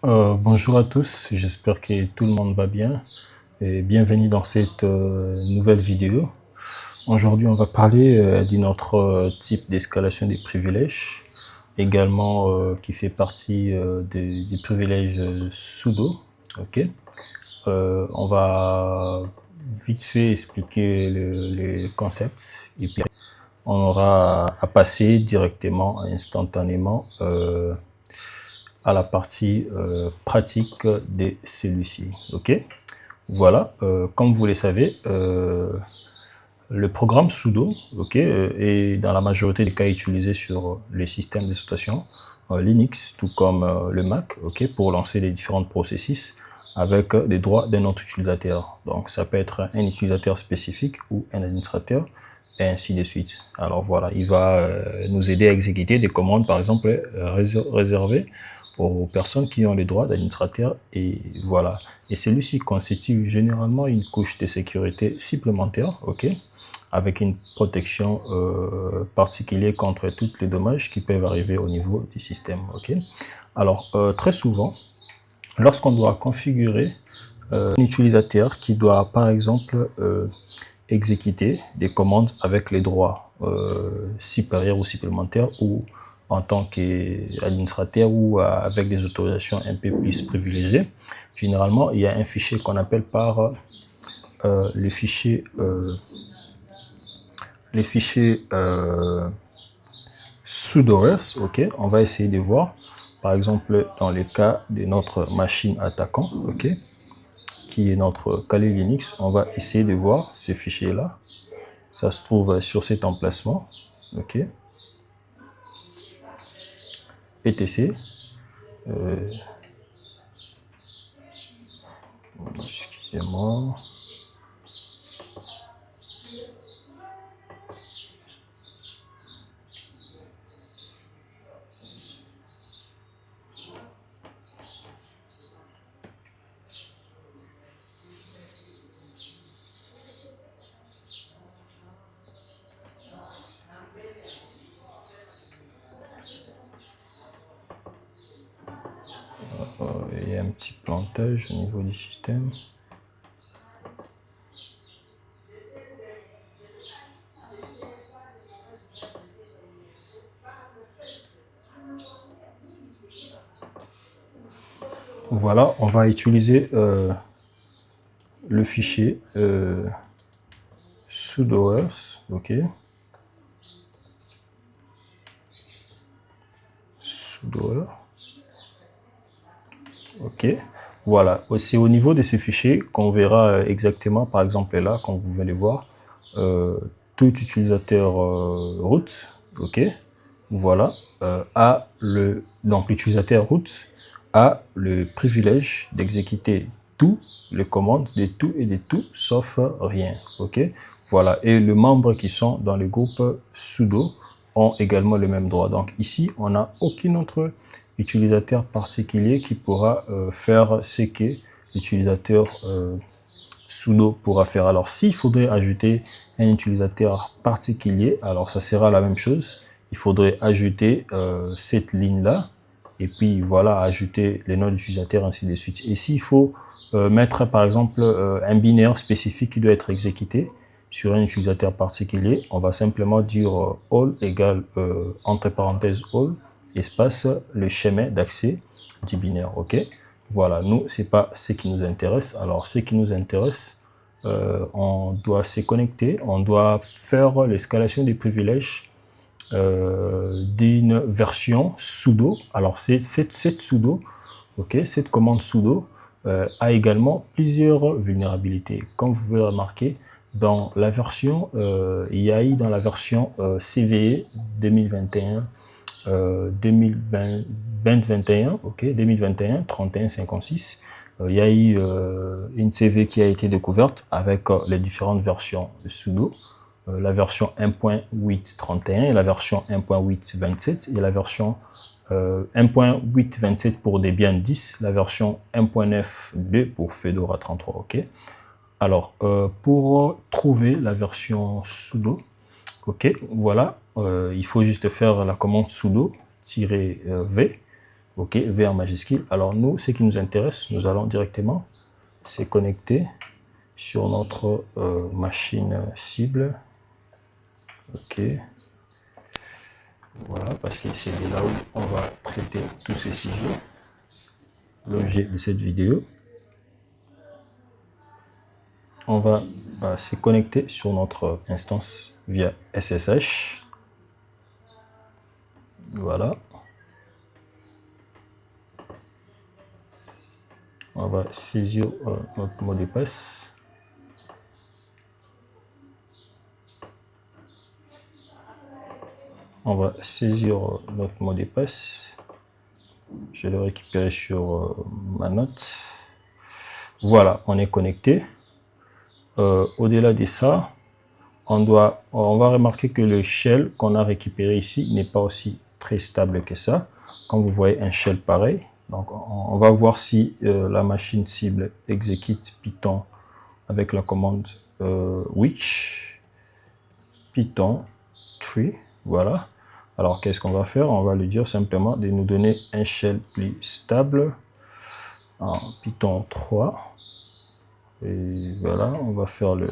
Bonjour à tous, j'espère que tout le monde va bien et bienvenue dans cette nouvelle vidéo. Aujourd'hui, on va parler d'un autre type d'escalation des privilèges, également qui fait partie des privilèges pseudo. Ok. On va vite fait expliquer le concept et puis on aura à passer directement, instantanément à la partie pratique de celui-ci. Ok. Voilà, comme vous le savez, le programme sudo, ok, est dans la majorité des cas utilisé sur les systèmes d'exploitation Linux, tout comme le Mac, ok, pour lancer les différents processus avec des droits d'un autre utilisateur. Donc, ça peut être un utilisateur spécifique ou un administrateur, et ainsi de suite. Alors voilà, il va nous aider à exécuter des commandes, par exemple, réservées aux personnes qui ont les droits d'administrateur, et voilà. Et celui-ci constitue généralement une couche de sécurité supplémentaire, ok, avec une protection particulière contre tous les dommages qui peuvent arriver au niveau du système, ok. Alors, très souvent, lorsqu'on doit configurer un utilisateur qui doit, par exemple, exécuter des commandes avec les droits supérieurs ou supplémentaires, ou en tant qu'administrateur ou avec des autorisations un peu plus privilégiées, généralement, il y a un fichier qu'on appelle par le fichier sudoers, ok. On va essayer de voir, par exemple, dans le cas de notre machine attaquant, ok, qui est notre Kali Linux, on va essayer de voir ce fichier-là. Ça se trouve sur cet emplacement, ok, etc. Excusez-moi. Il y a un petit plantage au niveau du système. Voilà, on va utiliser le fichier sudoers, ok, sudoer, ok. Voilà, c'est au niveau de ce fichier qu'on verra exactement, par exemple là, comme vous venez voir, tout utilisateur root, ok, voilà, donc l'utilisateur root a le privilège d'exécuter toutes les commandes de tout et de tout sauf rien, ok. Voilà, et les membres qui sont dans le groupe sudo ont également le même droit. Donc ici, on n'a aucun autre utilisateur particulier qui pourra faire ce que l'utilisateur sudo pourra faire. Alors s'il faudrait ajouter un utilisateur particulier, alors ça sera la même chose. Il faudrait ajouter cette ligne-là, et puis voilà, ajouter les noms d'utilisateurs, ainsi de suite. Et s'il faut mettre par exemple un binaire spécifique qui doit être exécuté sur un utilisateur particulier, on va simplement dire all égale entre parenthèses all espace le chemin d'accès du binaire, ok. Voilà, nous c'est pas ce qui nous intéresse. Alors ce qui nous intéresse, on doit se connecter, on doit faire l'escalation des privilèges d'une version sudo. Alors cette sudo, ok, cette commande sudo a également plusieurs vulnérabilités. Comme vous pouvez le remarquer, dans la version IAI, dans la version CVE 2021, 2020-2021, ok, 2021 3156, il y a eu une CV qui a été découverte avec les différentes versions de sudo. La version 1.8.31 et la version 1.8.27 et la version 1.8.27 pour Debian 10, la version 1.9.2 pour Fedora 33, ok. Alors, pour trouver la version sudo, ok, voilà, il faut juste faire la commande sudo-v OK, V en majuscule. Alors nous, ce qui nous intéresse, nous allons directement se connecter sur notre machine cible. OK. Voilà, parce que c'est là où on va traiter tous ces sujets. L'objet de cette vidéo. On va se connecter sur notre instance via SSH. Voilà. On va saisir notre mot de passe. On va saisir notre mot de passe. Je vais le récupérer sur ma note. Voilà, on est connecté. Au-delà de ça, on va remarquer que le shell qu'on a récupéré ici n'est pas aussi très stable que ça. Quand vous voyez un shell pareil, donc on va voir si la machine cible exécute Python avec la commande which Python 3. Voilà. Alors qu'est-ce qu'on va faire? On va lui dire simplement de nous donner un shell plus stable en Python 3. Et voilà, on va faire le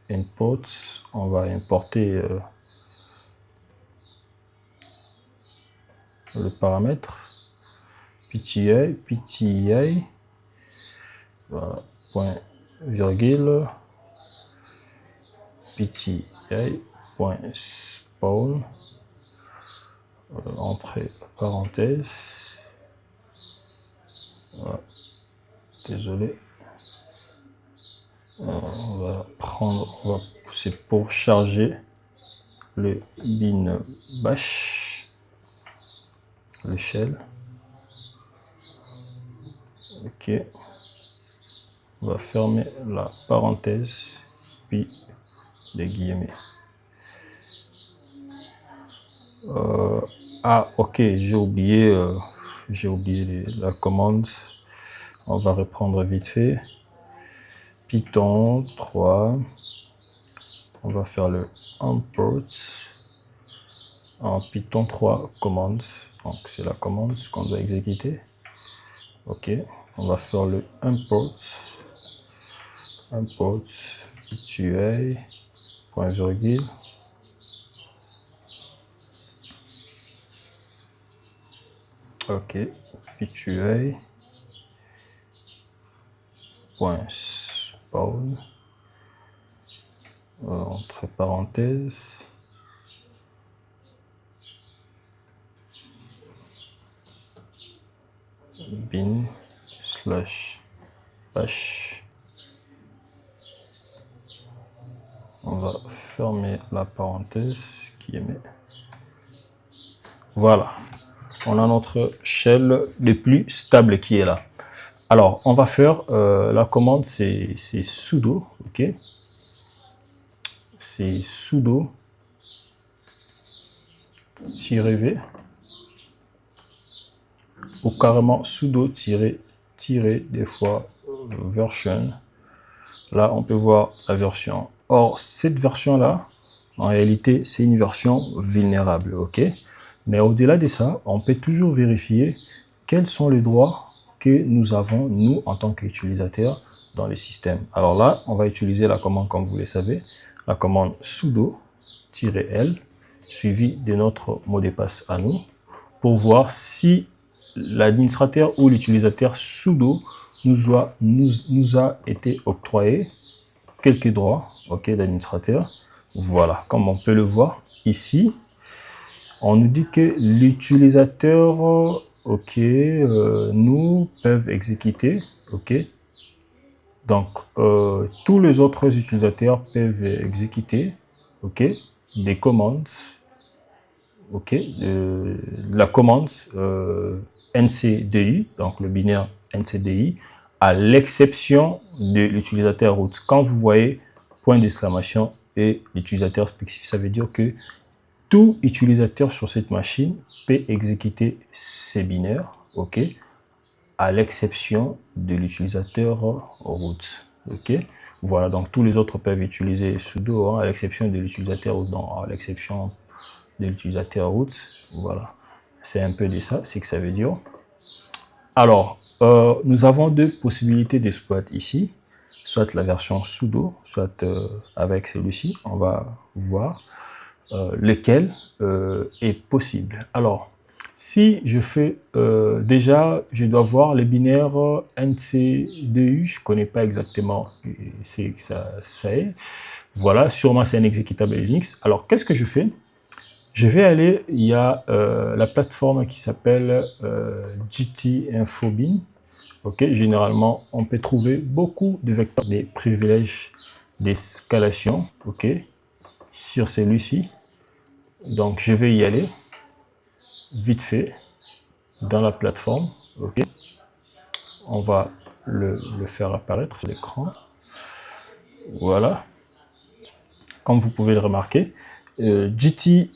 input, on va importer le paramètre PTI, voilà, point virgule, PTI, point spawn, entrée parenthèse, voilà, désolé. On va pousser pour charger le bin bash, le shell. OK. On va fermer la parenthèse, puis les guillemets. OK, j'ai oublié la commande. On va reprendre vite fait. Python 3, on va faire le import en Python 3 commande, donc c'est la commande qu'on doit exécuter. OK, on va faire le import PTI, point virgule, OK, PTI, point spawn, entre parenthèses, bin slash bash. On va fermer la parenthèse qui émet. Voilà, on a notre shell le plus stable qui est là. Alors, on va faire la commande, c'est sudo, OK? C'est sudo -v ou carrément sudo des fois version. Là, on peut voir la version. Or, cette version-là, en réalité, c'est une version vulnérable, OK? Mais au-delà de ça, on peut toujours vérifier quels sont les droits que nous avons, nous, en tant qu'utilisateurs, dans le système. Alors là, on va utiliser la commande, comme vous le savez, la commande sudo-l, suivi de notre mot de passe à nous, pour voir si l'administrateur ou l'utilisateur sudo nous a été octroyé quelques droits, OK, d'administrateur. Voilà, comme on peut le voir ici, on nous dit que l'utilisateur, OK, nous peuvent exécuter, OK. Donc, tous les autres utilisateurs peuvent exécuter, OK, des commandes, OK, la commande ncdi, donc le binaire ncdi, à l'exception de l'utilisateur root. Quand vous voyez point d'exclamation et l'utilisateur spécifique, ça veut dire que tout utilisateur sur cette machine peut exécuter ces binaires, OK, à l'exception de l'utilisateur root, OK. Voilà, donc tous les autres peuvent utiliser sudo, hein, à l'exception de l'utilisateur root, à l'exception de l'utilisateur root. Voilà, c'est un peu de ça, c'est que ça veut dire. Alors, nous avons deux possibilités d'exploit ici, soit la version sudo, soit avec celui-ci. On va voir lequel est possible. Alors, si je fais déjà, je dois voir les binaires NC2U, je ne connais pas exactement ce que ça est. Voilà, sûrement c'est un exécutable Linux. Alors, qu'est-ce que je fais? Je vais aller, il y a la plateforme qui s'appelle GTInfoBin. Ok, généralement, on peut trouver beaucoup de vecteurs des privilèges d'escalation, ok, sur celui-ci. Donc, je vais y aller vite fait dans la plateforme, ok. On va le faire apparaître sur l'écran. Voilà. Comme vous pouvez le remarquer, GTInfoBin,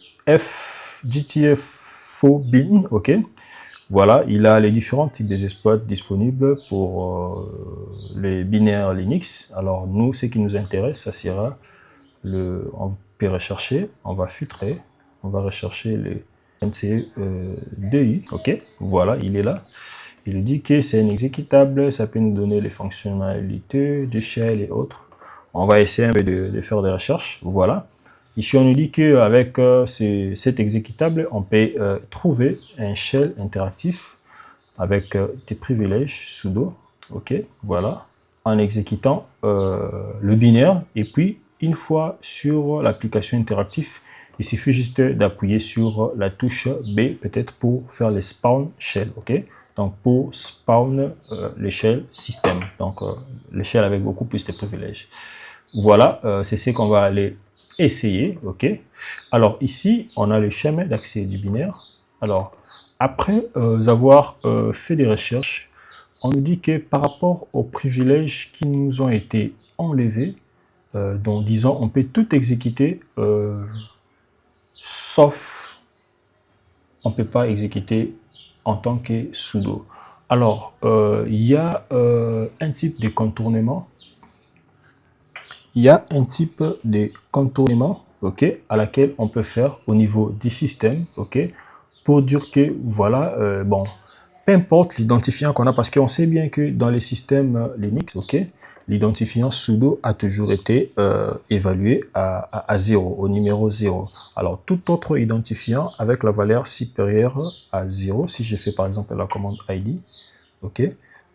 ok. Voilà, il a les différents types d'exploits disponibles pour les binaires Linux. Alors nous, ce qui nous intéresse, ça sera on peut rechercher, on va filtrer, on va rechercher le NCE2I, ok. Voilà, il est là. Il dit que c'est un exécutable, ça peut nous donner les fonctionnalités de shell et autres. On va essayer un peu de faire des recherches, voilà. Ici, on nous dit qu'avec cet exécutable, on peut trouver un shell interactif avec des privilèges sudo, ok, voilà, en exécutant le binaire. Et puis, une fois sur l'application interactive, il suffit juste d'appuyer sur la touche B, peut-être pour faire les spawn shell, ok. Donc, pour spawn les shell système, donc les shell avec beaucoup plus de privilèges. Voilà, c'est ce qu'on va aller essayer, ok. Alors ici, on a le schéma d'accès du binaire. Alors, après avoir fait des recherches, on nous dit que par rapport aux privilèges qui nous ont été enlevés, donc disons, on peut tout exécuter, sauf, on ne peut pas exécuter en tant que sudo. Alors, il y a un type de contournement. Il y a un type de contournement, ok, à laquelle on peut faire au niveau du système, ok, pour dire que voilà, bon, peu importe l'identifiant qu'on a, parce qu'on sait bien que dans les systèmes Linux, ok, l'identifiant sudo a toujours été évalué à 0, au numéro 0. Alors, tout autre identifiant avec la valeur supérieure à 0, si je fais par exemple la commande ID, ok,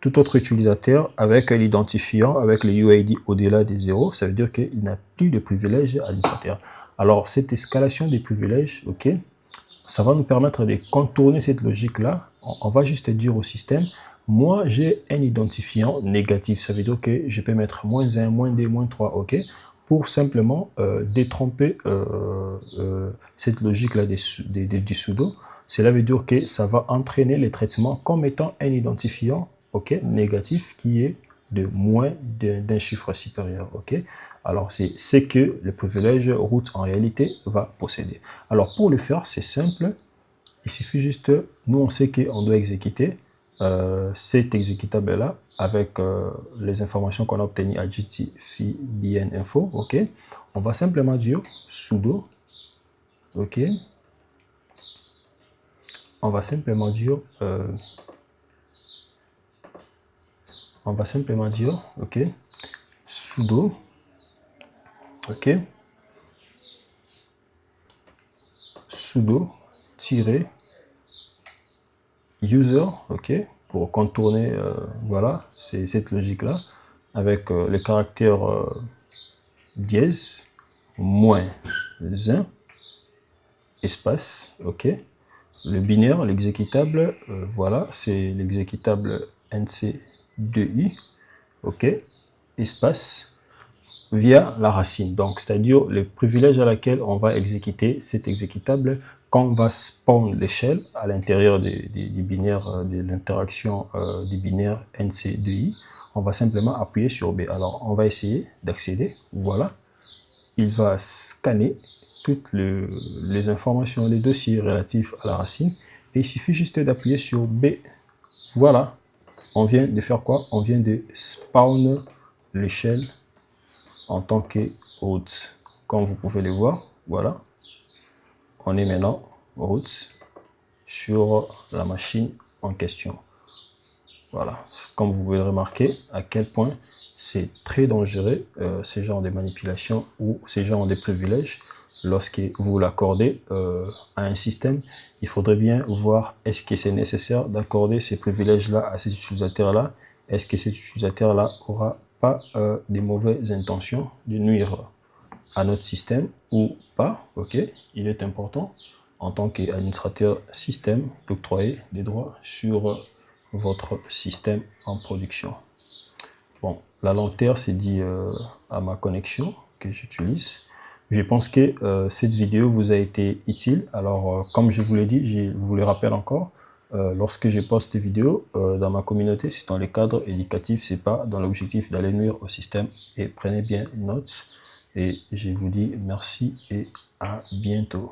tout autre utilisateur avec l'identifiant, avec le UID au-delà des 0, ça veut dire qu'il n'a plus de privilèges à l'utilisateur. Alors, cette escalation des privilèges, ok, ça va nous permettre de contourner cette logique-là. On va juste dire au système, moi, j'ai un identifiant négatif. Ça veut dire que je peux mettre -1, -2, -3, ok, pour simplement détromper cette logique-là du sudo. Cela veut dire que ça va entraîner les traitements comme étant un identifiant, ok, négatif qui est de moins d'un chiffre supérieur, ok. Alors c'est ce que le privilège root en réalité va posséder. Alors pour le faire, c'est simple, il suffit juste, nous on sait qu'on doit exécuter cet exécutable là avec les informations qu'on a obtenues à gtfibinfo, ok. On va simplement dire sudo, ok. On va simplement dire ok, sudo, ok, sudo user, ok, pour contourner voilà, c'est cette logique là avec le caractère dièse -1 espace, ok. Le binaire, l'exécutable, voilà, c'est l'exécutable NC2I, ok, espace, via la racine. Donc, c'est-à-dire le privilège à laquelle on va exécuter cet exécutable quand on va spawn l'échelle à l'intérieur du binaire, de l'interaction du binaire NC2I. On va simplement appuyer sur B. Alors, on va essayer d'accéder. Voilà. Il va scanner toutes les informations, les dossiers relatifs à la racine. Et il suffit juste d'appuyer sur B. Voilà. On vient de faire quoi? On vient de spawn l'échelle en tant que root. Comme vous pouvez le voir, voilà. On est maintenant root sur la machine en question. Voilà, comme vous pouvez le remarquer, à quel point c'est très dangereux ce genre de manipulation ou ce genre de privilèges. Lorsque vous l'accordez à un système, il faudrait bien voir est-ce que c'est nécessaire d'accorder ces privilèges-là à cet utilisateur-là. Est-ce que cet utilisateur-là aura pas des mauvaises intentions de nuire à notre système ou pas. Ok, il est important en tant qu'administrateur système d'octroyer des droits sur votre système en production. Bon, la lenteur c'est dû à ma connexion que j'utilise. Je pense que cette vidéo vous a été utile. Alors, comme je vous l'ai dit, je vous le rappelle encore, lorsque je poste des vidéos dans ma communauté, c'est dans le cadre éducatif, c'est pas dans l'objectif d'aller nuire au système. Et prenez bien note. Et je vous dis merci et à bientôt.